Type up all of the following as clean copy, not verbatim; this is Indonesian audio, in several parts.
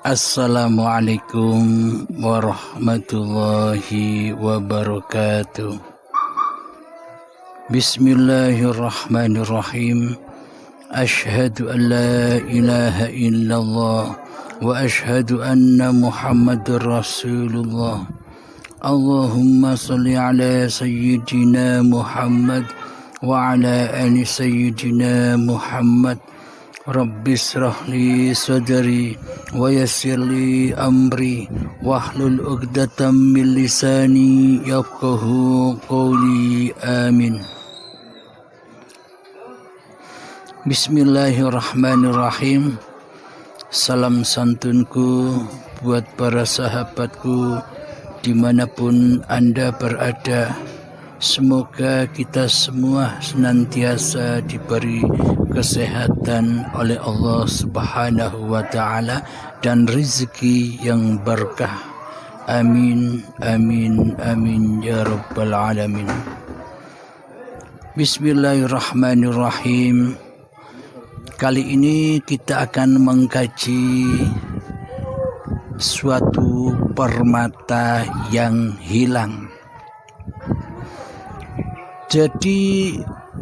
Assalamualaikum warahmatullahi wabarakatuh. Bismillahirrahmanirrahim. Ashhadu an la ilaha illallah wa ashhadu anna Muhammadar Rasulullah. Allahumma salli ala sayyidina Muhammad wa ala ali sayyidina Muhammad. Rabbi israh li sadri wa yassir li amri wahlul 'uqdatam min lisani yafqahu qawli. Amin. Bismillahirrahmanirrahim. Salam santunku buat para sahabatku dimanapun Anda berada. Semoga kita semua senantiasa diberi kesehatan oleh Allah Subhanahu wa Ta'ala dan rezeki yang berkah. Amin, amin, amin ya Rabbal Alamin. Bismillahirrahmanirrahim. Kali ini kita akan mengkaji suatu permata yang hilang. Jadi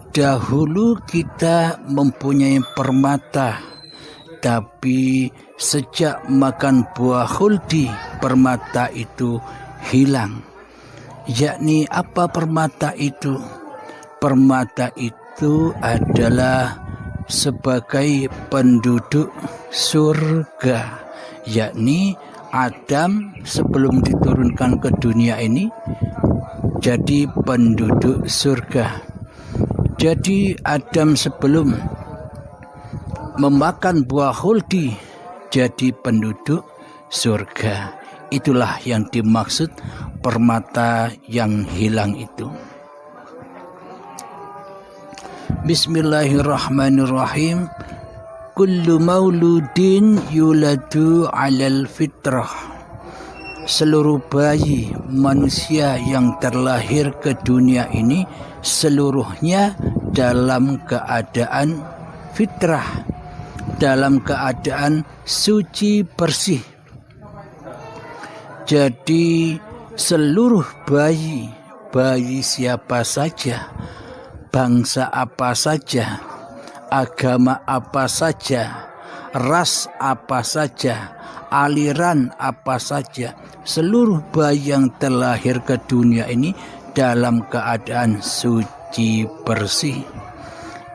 dahulu kita mempunyai permata, tapi sejak makan buah khuldi permata itu hilang. Yakni apa permata itu? Permata itu adalah sebagai penduduk surga, yakni Adam sebelum diturunkan ke dunia ini jadi penduduk surga. Jadi Adam sebelum memakan buah khuldi jadi penduduk surga. Itulah yang dimaksud permata yang hilang itu. Bismillahirrahmanirrahim. Kullu mauludin yuladu 'alal fitrah. Seluruh bayi manusia yang terlahir ke dunia ini seluruhnya dalam keadaan fitrah, dalam keadaan suci bersih. Jadi seluruh bayi siapa saja, bangsa apa saja, agama apa saja, ras apa saja, aliran apa saja, seluruh bayi yang terlahir ke dunia ini dalam keadaan suci bersih.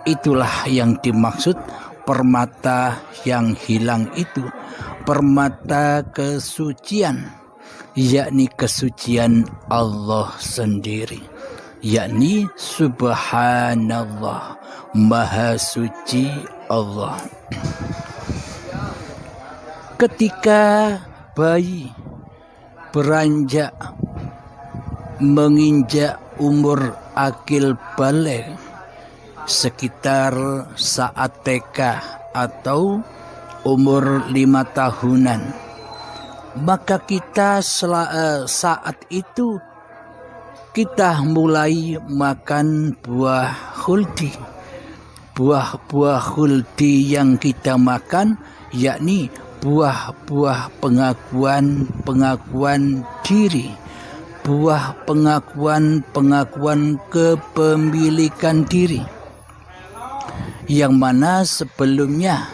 Itulah yang dimaksud permata yang hilang itu, permata kesucian, yakni kesucian Allah sendiri, yakni Subhanallah, Maha Suci Allah. Ketika bayi beranjak menginjak umur akil baligh sekitar saat TK atau umur 5 tahunan, maka kita saat itu kita mulai makan buah khuldi. Buah khuldi yang kita makan yakni buah-buah pengakuan diri, buah pengakuan kepemilikan diri, yang mana sebelumnya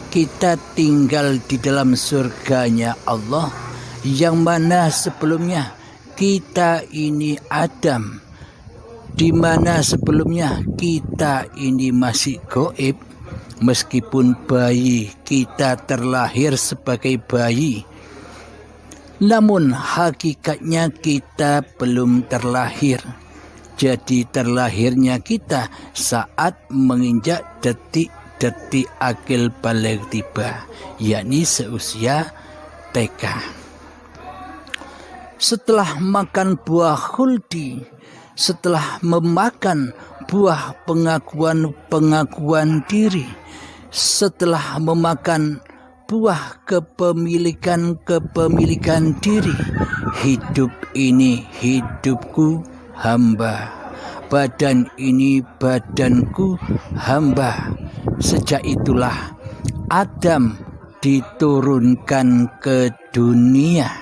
kita tinggal di dalam surganya Allah, yang mana sebelumnya kita ini Adam, di mana sebelumnya kita ini masih gaib. Meskipun bayi kita terlahir sebagai bayi, namun hakikatnya kita belum terlahir. Jadi terlahirnya kita saat menginjak detik-detik akil baligh tiba, yakni seusia TK. Setelah makan buah khuldi, setelah memakan buah pengakuan diri, setelah memakan buah kepemilikan diri, hidup ini hidupku hamba, badan ini badanku hamba. Sejak itulah Adam diturunkan ke dunia.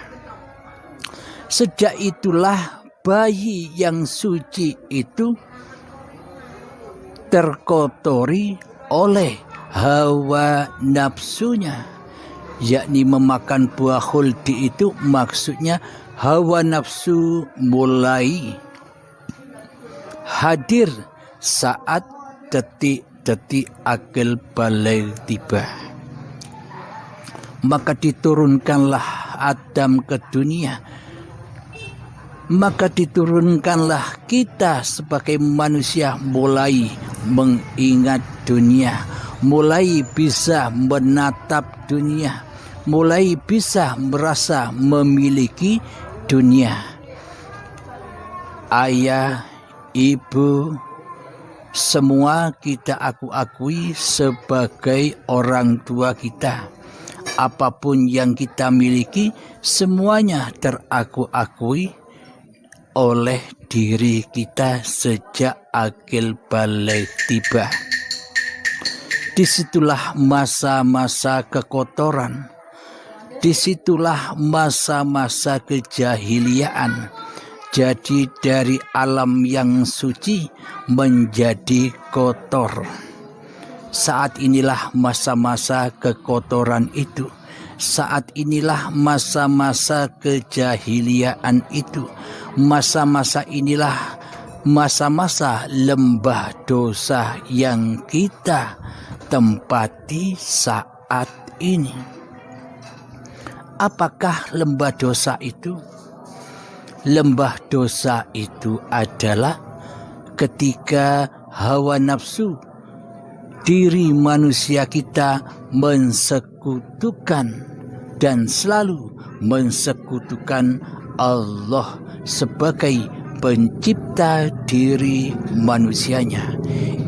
Sejak itulah bayi yang suci itu terkotori oleh hawa nafsunya, yakni memakan buah khuldi itu maksudnya hawa nafsu mulai hadir saat detik-detik akil balik tiba. Maka diturunkanlah Adam ke dunia. Maka diturunkanlah kita sebagai manusia mulai mengingat dunia, mulai bisa menatap dunia, mulai bisa merasa memiliki dunia. Ayah, ibu, semua kita akui sebagai orang tua kita. Apapun yang kita miliki, semuanya terakui oleh diri kita sejak akil balik tiba. Disitulah masa-masa kekotoran, disitulah masa-masa kejahiliaan. Jadi dari alam yang suci menjadi kotor. Saat inilah masa-masa kekotoran itu. Saat inilah masa-masa kejahiliaan itu. Masa-masa inilah masa-masa lembah dosa yang kita tempati saat ini. Apakah lembah dosa itu? Lembah dosa itu adalah ketika hawa nafsu diri manusia kita mensekutukan dan selalu mensekutukan Allah sebagai pencipta diri manusianya.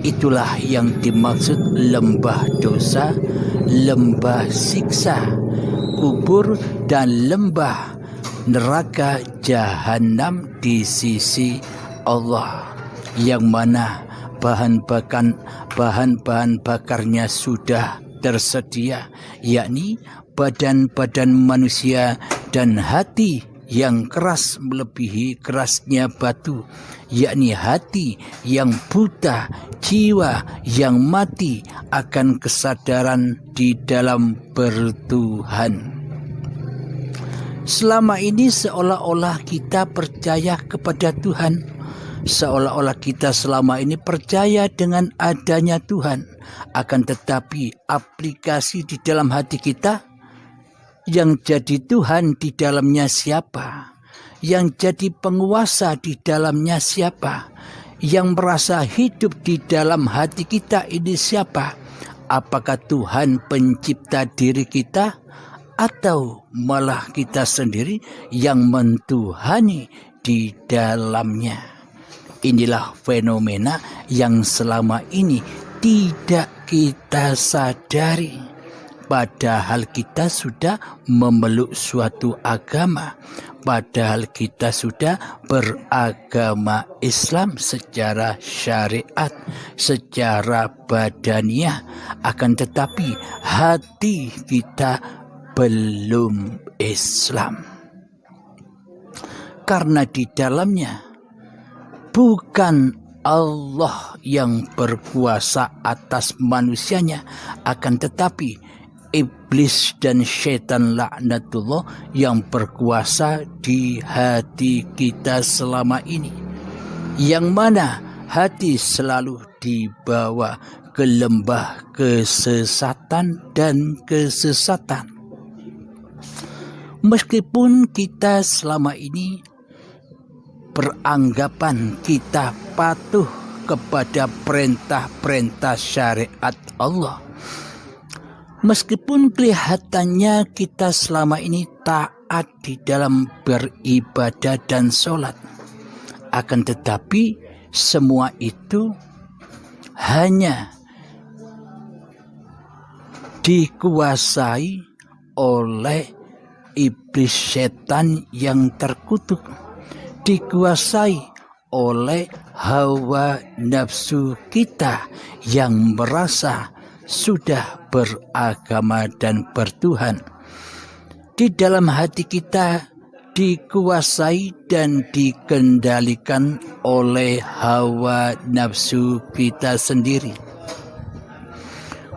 Itulah yang dimaksud lembah dosa, lembah siksa, kubur dan lembah neraka jahanam di sisi Allah, yang mana bahan-bahan bakarnya sudah tersedia, yakni badan-badan manusia dan hati yang keras melebihi kerasnya batu, yakni hati yang buta, jiwa yang mati akan kesadaran di dalam bertuhan. Selama ini seolah-olah kita percaya kepada Tuhan, seolah-olah kita selama ini percaya dengan adanya Tuhan. Akan tetapi aplikasi di dalam hati kita, yang jadi Tuhan di dalamnya siapa? Yang jadi penguasa di dalamnya siapa? Yang merasa hidup di dalam hati kita ini siapa? Apakah Tuhan pencipta diri kita? Atau malah kita sendiri yang mentuhani di dalamnya? Inilah fenomena yang selama ini tidak kita sadari. Padahal kita sudah memeluk suatu agama. Padahal kita sudah beragama Islam secara syariat, secara badaniah. Akan tetapi hati kita belum Islam. Karena di dalamnya bukan Allah yang berkuasa atas manusianya, akan tetapi iblis dan syaitan laknatullah yang berkuasa di hati kita selama ini, yang mana hati selalu dibawa ke lembah kesesatan dan kesesatan. Meskipun kita selama ini beranggapan kita patuh kepada perintah-perintah syariat Allah, meskipun kelihatannya kita selama ini taat di dalam beribadah dan sholat, akan tetapi semua itu hanya dikuasai oleh iblis setan yang terkutuk, dikuasai oleh hawa nafsu kita yang merasa sudah beragama dan bertuhan. Di dalam hati kita dikuasai dan dikendalikan oleh hawa nafsu kita sendiri.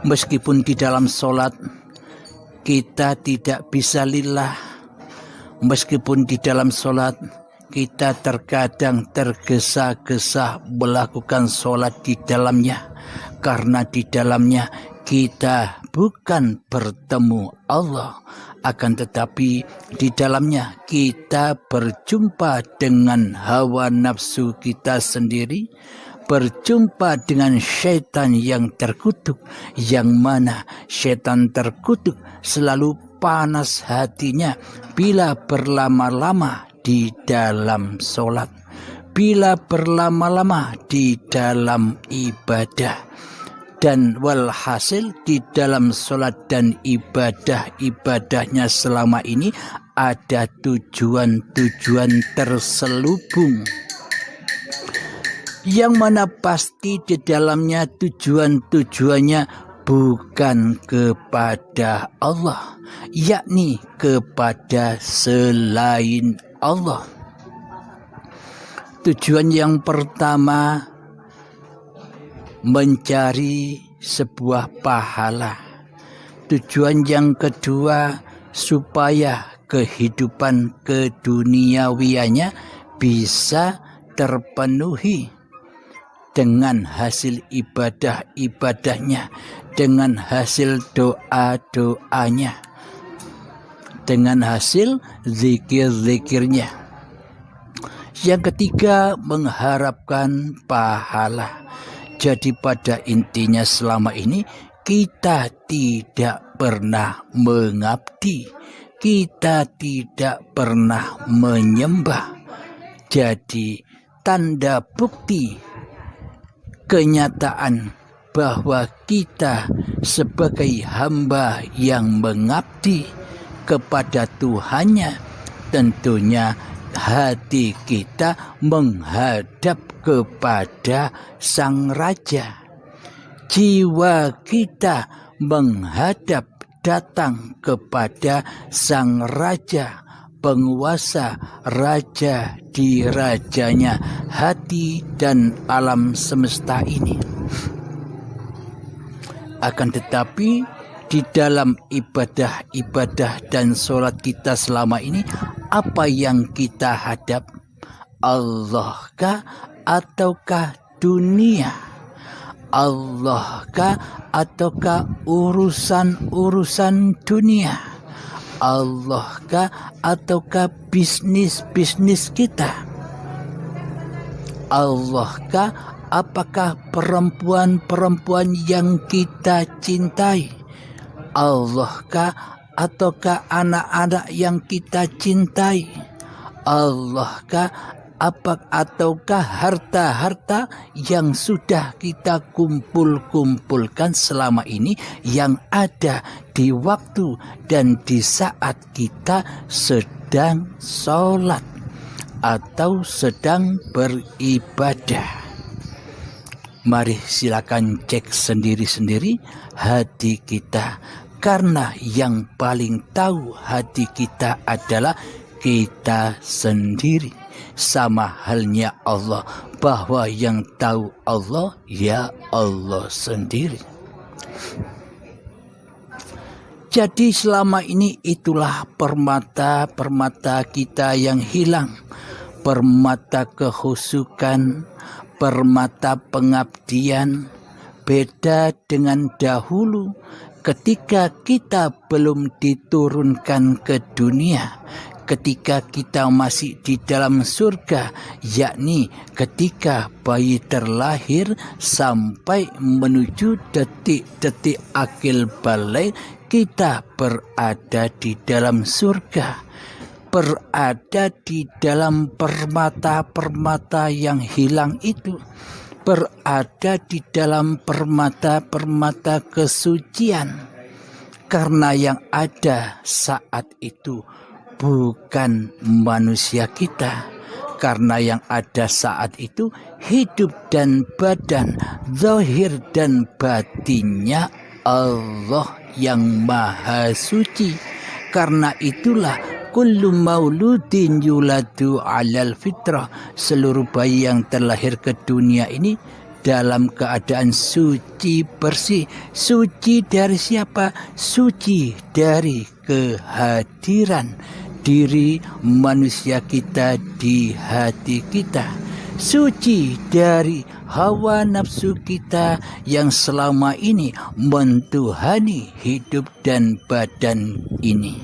Meskipun di dalam sholat kita tidak bisa lillah, meskipun di dalam sholat kita terkadang tergesa-gesa melakukan sholat di dalamnya, karena di dalamnya kita bukan bertemu Allah, akan tetapi di dalamnya kita berjumpa dengan hawa nafsu kita sendiri, berjumpa dengan syaitan yang terkutuk, yang mana syaitan terkutuk selalu panas hatinya bila berlama-lama di dalam sholat, bila berlama-lama di dalam ibadah. Dan walhasil di dalam sholat dan ibadahnya selama ini ada tujuan-tujuan terselubung, yang mana pasti di dalamnya tujuan-tujuannya bukan kepada Allah, yakni kepada selain Allah. Tujuan yang pertama, mencari sebuah pahala. Tujuan yang kedua, supaya kehidupan keduniawiannya bisa terpenuhi dengan hasil ibadah-ibadahnya, dengan hasil doa-doanya, dengan hasil zikir-zikirnya. Yang ketiga, mengharapkan pahala. Jadi pada intinya selama ini kita tidak pernah mengabdi, kita tidak pernah menyembah. Jadi tanda bukti kenyataan bahwa kita sebagai hamba yang mengabdi kepada Tuhannya, tentunya hati kita menghadap kepada Sang Raja. Jiwa kita menghadap datang kepada Sang Raja, penguasa raja di rajanya hati dan alam semesta ini. Akan tetapi di dalam ibadah-ibadah dan sholat kita selama ini, apa yang kita hadap? Allah kah ataukah dunia? Allah kah ataukah urusan-urusan dunia? Allah kah ataukah bisnis-bisnis kita? Allah kah apakah perempuan-perempuan yang kita cintai? Allah kah ataukah anak-anak yang kita cintai? Allah kah ataukah harta-harta yang sudah kita kumpulkan selama ini, yang ada di waktu dan di saat kita sedang sholat atau sedang beribadah? Mari silakan cek sendiri-sendiri hati kita, karena yang paling tahu hati kita adalah kita sendiri. Sama halnya Allah, bahwa yang tahu Allah ya Allah sendiri. Jadi selama ini itulah permata kita yang hilang, permata kehusukan, permata pengabdian. Beda dengan dahulu ketika kita belum diturunkan ke dunia, ketika kita masih di dalam surga, yakni ketika bayi terlahir sampai menuju detik-detik akil balik, kita berada di dalam surga, berada di dalam permata-permata yang hilang itu, berada di dalam permata-permata kesucian. Karena yang ada saat itu bukan manusia kita, karena yang ada saat itu hidup dan badan, zahir dan batinnya Allah yang maha suci. Karena itulah kullu mauludin yuladu alal fitrah, seluruh bayi yang terlahir ke dunia ini dalam keadaan suci bersih. Suci dari siapa? Suci dari kehadiran diri manusia kita di hati kita. Suci dari hawa nafsu kita yang selama ini mentuhani hidup dan badan ini.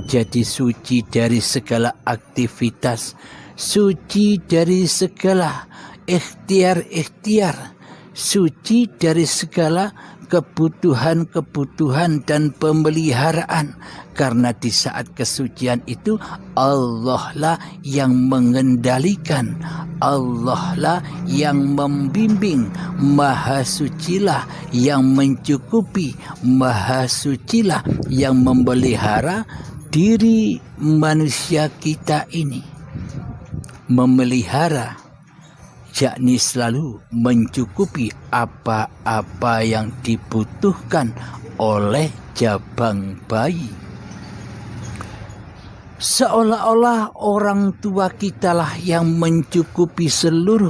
Jadi suci dari segala aktivitas, suci dari segala ikhtiar-ikhtiar, suci dari segala kebutuhan-kebutuhan dan pemeliharaan. Karena di saat kesucian itu Allah lah yang mengendalikan, Allah lah yang membimbing, maha sucilah yang mencukupi, maha sucilah yang memelihara diri manusia kita ini. Memelihara yakni selalu mencukupi apa-apa yang dibutuhkan oleh jabang bayi. Seolah-olah orang tua kitalah yang mencukupi seluruh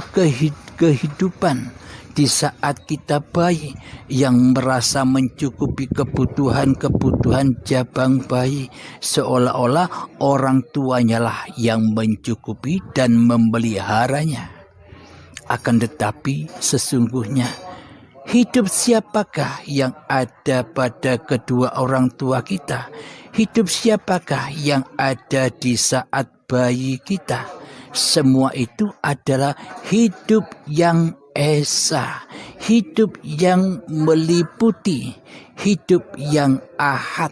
kehidupan di saat kita bayi, yang merasa mencukupi kebutuhan-kebutuhan jabang bayi. Seolah-olah orang tuanya lah yang mencukupi dan memeliharanya. Akan tetapi sesungguhnya hidup siapakah yang ada pada kedua orang tua kita? Hidup siapakah yang ada di saat bayi kita? Semua itu adalah hidup yang esa, hidup yang meliputi, hidup yang ahad.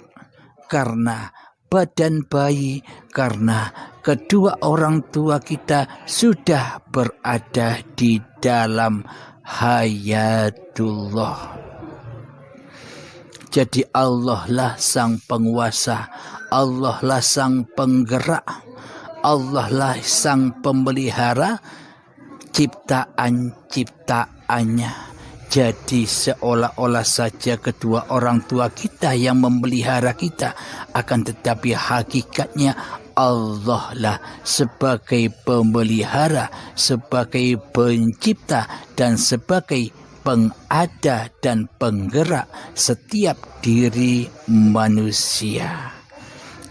Karena badan bayi, karena kedua orang tua kita sudah berada di dalam hayatullah. Jadi Allah lah sang penguasa, Allah lah sang penggerak, Allah lah sang pemelihara ciptaan-ciptaannya. Jadi seolah-olah saja kedua orang tua kita yang memelihara kita, akan tetapi hakikatnya Allah lah sebagai pemelihara, sebagai pencipta, dan sebagai pengada dan penggerak setiap diri manusia.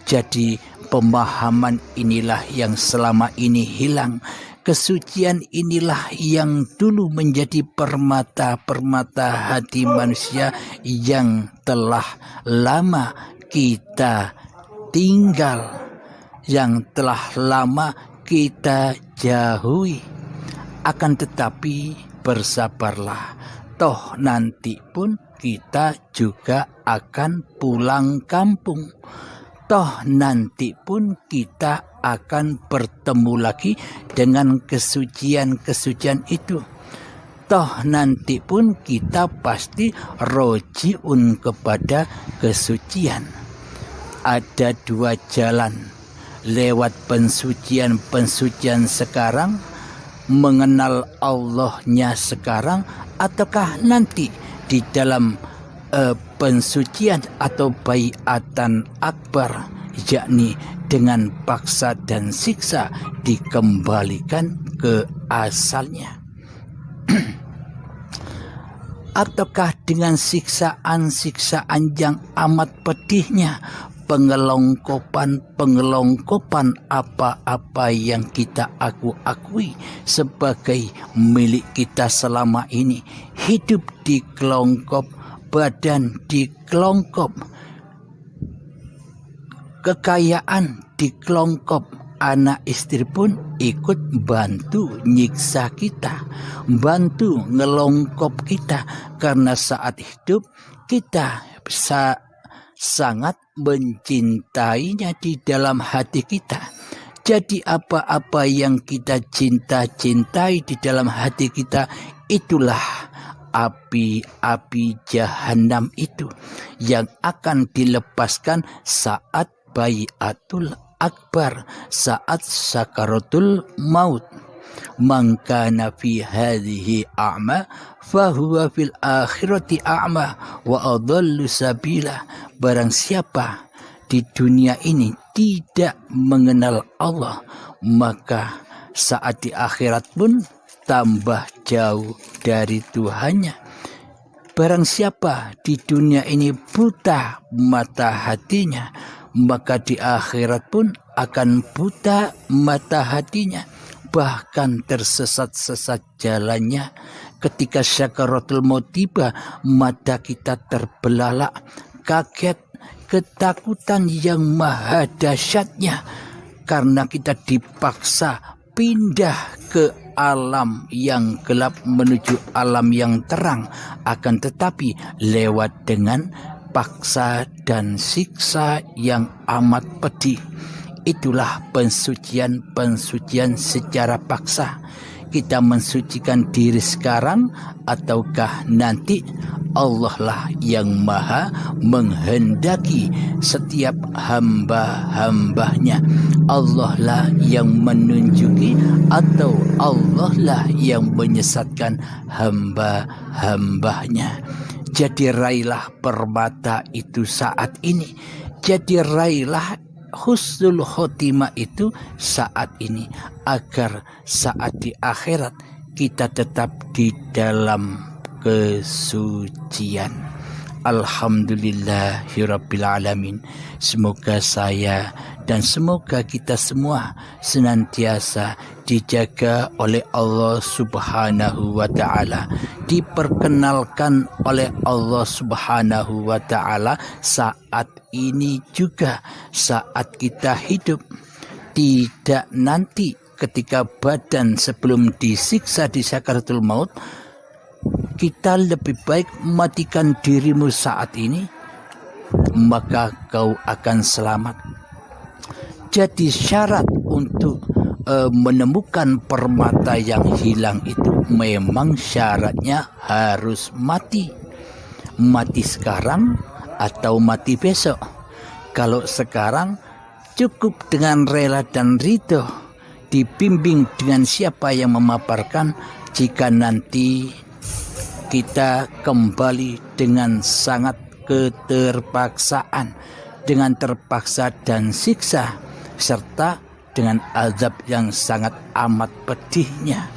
Jadi pemahaman inilah yang selama ini hilang. Kesucian inilah yang dulu menjadi permata-permata hati manusia yang telah lama kita tinggal, yang telah lama kita jauhi. Akan tetapi bersabarlah, toh nanti pun kita juga akan pulang kampung. Toh nanti pun kita akan bertemu lagi dengan kesucian-kesucian itu. Toh nanti pun kita pasti rojiun kepada kesucian. Ada dua jalan, lewat pensucian-pensucian sekarang, mengenal Allahnya sekarang, ataukah nanti di dalam pensucian atau baiatan akbar, yakni dengan paksa dan siksa dikembalikan ke asalnya. Ataukah dengan siksaan-siksaan yang amat pedihnya, pengelongkopan apa-apa yang kita akui sebagai milik kita selama ini. Hidup dikelongkop, badan dikelongkop, kekayaan dikelongkop, anak istri pun ikut bantu nyiksa kita, bantu ngelongkop kita, karena saat hidup kita sangat mencintainya di dalam hati kita. Jadi apa-apa yang kita cintai di dalam hati kita, itulah api jahanam itu yang akan dilepaskan saat baiatul akbar, saat sakaratul maut. Man kana fi hadhihi a'ma fahuwa fil akhirati a'ma wa adallu sabila. Barang siapa di dunia ini tidak mengenal Allah, maka saat di akhirat pun tambah jauh dari Tuhannya. Barang siapa di dunia ini buta mata hatinya, maka di akhirat pun akan buta mata hatinya, bahkan tersesat-sesat jalannya. Ketika syakaratul maut tiba, mata kita terbelalak, kaget, ketakutan yang maha dahsyatnya, karena kita dipaksa pindah ke alam yang gelap menuju alam yang terang, akan tetapi lewat dengan paksa dan siksa yang amat pedih. Itulah pensucian secara paksa. Kita mensucikan diri sekarang ataukah nanti? Allah lah yang maha menghendaki setiap hamba-hambanya. Allah lah yang menunjuki atau Allah lah yang menyesatkan hamba-hambanya. Jadi raihlah permata itu saat ini. Jadi raihlah husnul khotimah itu saat ini, agar saat di akhirat kita tetap di dalam kesucian. Alhamdulillahirabbil alamin. Semoga saya dan semoga kita semua senantiasa dijaga oleh Allah Subhanahu wa ta'ala, diperkenalkan oleh Allah Subhanahu wa ta'ala saat ini juga, saat kita hidup. Tidak nanti ketika badan sebelum disiksa di sakaratul maut. Kita lebih baik matikan dirimu saat ini, maka kau akan selamat. Jadi syarat untuk menemukan permata yang hilang itu memang syaratnya harus mati. Mati sekarang atau mati besok. Kalau sekarang cukup dengan rela dan ridho, dibimbing dengan siapa yang memaparkan. Jika nanti kita kembali dengan sangat keterpaksaan, dengan terpaksa dan siksa, serta dengan azab yang sangat amat pedihnya.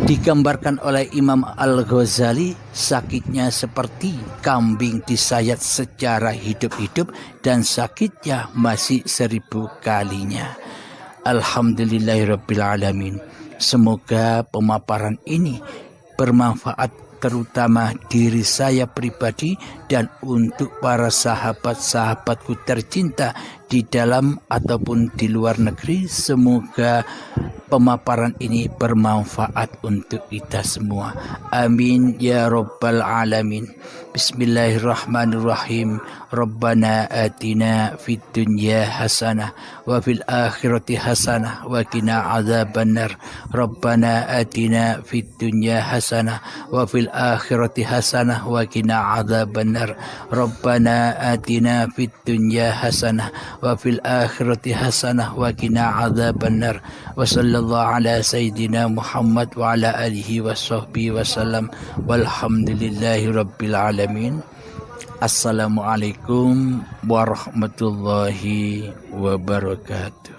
Digambarkan oleh Imam Al-Ghazali, sakitnya seperti kambing disayat secara hidup-hidup dan sakitnya masih 1000 kalinya. Alhamdulillahirabbil alamin. Semoga pemaparan ini bermanfaat terutama diri saya pribadi dan untuk para sahabat-sahabatku tercinta di dalam ataupun di luar negeri. Semoga pemaparan ini bermanfaat untuk kita semua. Amin ya rabbal alamin. Bismillahirrahmanirrahim. Rabbana atina fid dunya hasanah wa fil akhirati hasanah wa qina adzabannar. Rabbana atina fid dunya hasanah wa fil akhirati hasanah wa qina adzabannar. Rabbana atina fid dunya hasanah wa fil akhirati hasanah wa qina adzabannar. Wa sallallahu ala sayyidina Muhammad wa ala alihi wa sahbihi wasallam. Walhamdulillahi rabbil alamin. Assalamualaikum warahmatullahi wabarakatuh.